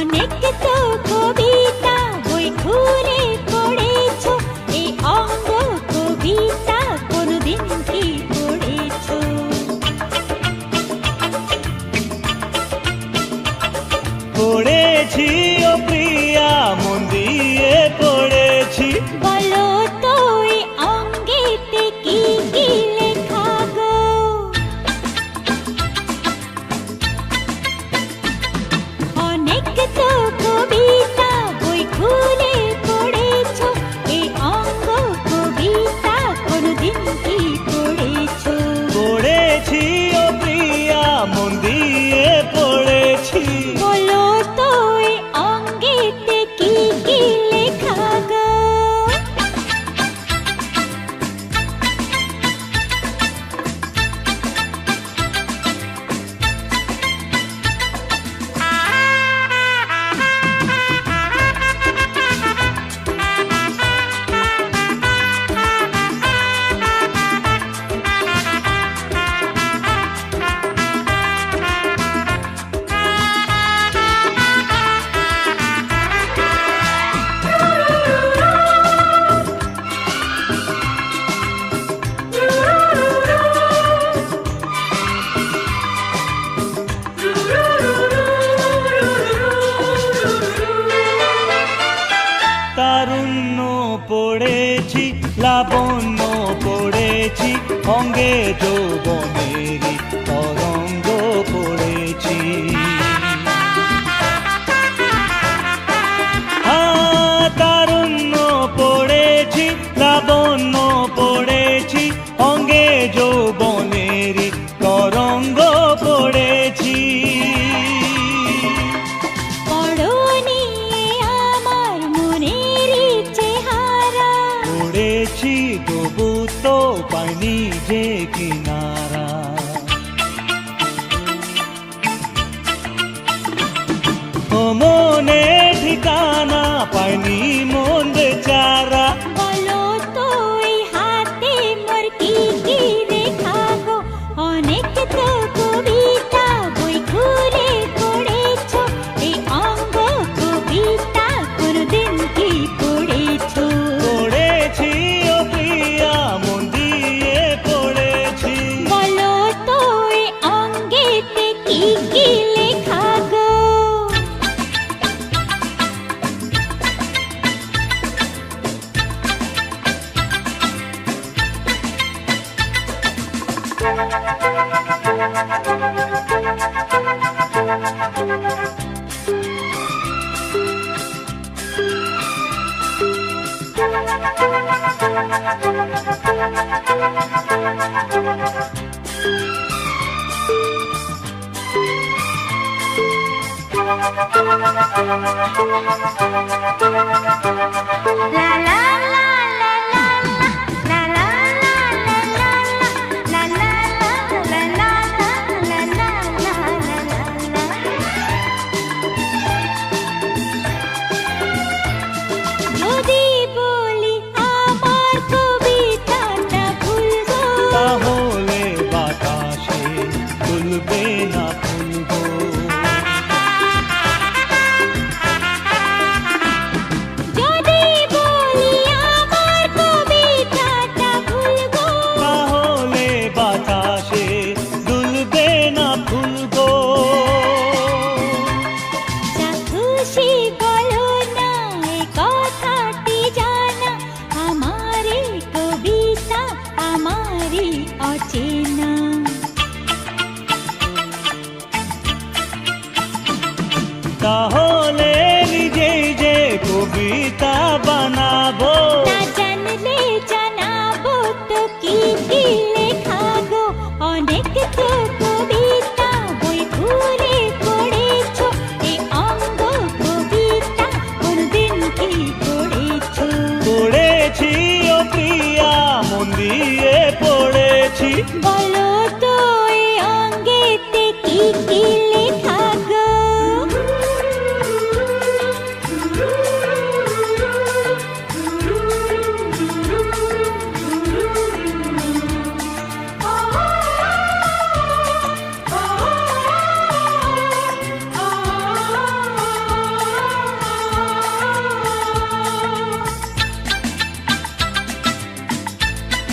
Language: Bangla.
অনেক তো কবিতা বই খুলে পড়েছো, এই অঙ্গ কবিতা কোনদিন কি পড়েছো? পড়েছি ও প্রিয়া, মন দিয়ে পড়েছি। বলো তো এই অঙ্গেতে কি কি লেখা গো? অনেক তো কবিতা বই খুলে পড়েছো, এই অঙ্গ কবিতা কোনদিন কি পড়েছো? পড়েছি ও প্রিয়া, মন দিয়ে পড়েছি। বলো তো এই অঙ্গেতে কি কি লেখা গো? তারুণ্য পড়েছি, লাবণ্য পড়েছি, অঙ্গে যৌবনেরই তরঙ্গ পড়েছি। তারুণ্য পড়েছি, লাবণ্য পড়েছি, অঙ্গে যৌবনেরই তরঙ্গ পড়েছি। পড়োনি আমার মনেরই চেহারা, পড়েছি তবু তো পাইনি যে কিনারা। ও মনে ঠিকানা পাইনি মন বেচারা। বলো তো এই হাতে মোর কি কি রেখা গো? অনেক তো কবিতা বই খুলে পড়েছো, এই অঙ্গ কবিতা কোনদিন কি পড়েছো? পড়েছি ও প্রিয়া, মন দিয়ে পড়েছি। বলো তো এই অঙ্গেতে কি কি লেখা গো? La la la la la la la la la la la la la la la. যদি বলি আমার কবিতাটা ভুলবো, তাহলে বাতাসে তুলবে না ফুলবো। যদি বলি আমার কবিতাটা ভুলবো, তাহলে বাতাসে দুলবে না ফুলবো। যা খুশি বলো না এই কথাটি জানা, আমারই কবিতা আমারই অচেনা। তাহলে নিজেই যে কবিতা বানাবো, না জানলে জানাবো তো কি কি লেখা গো? অনেক তো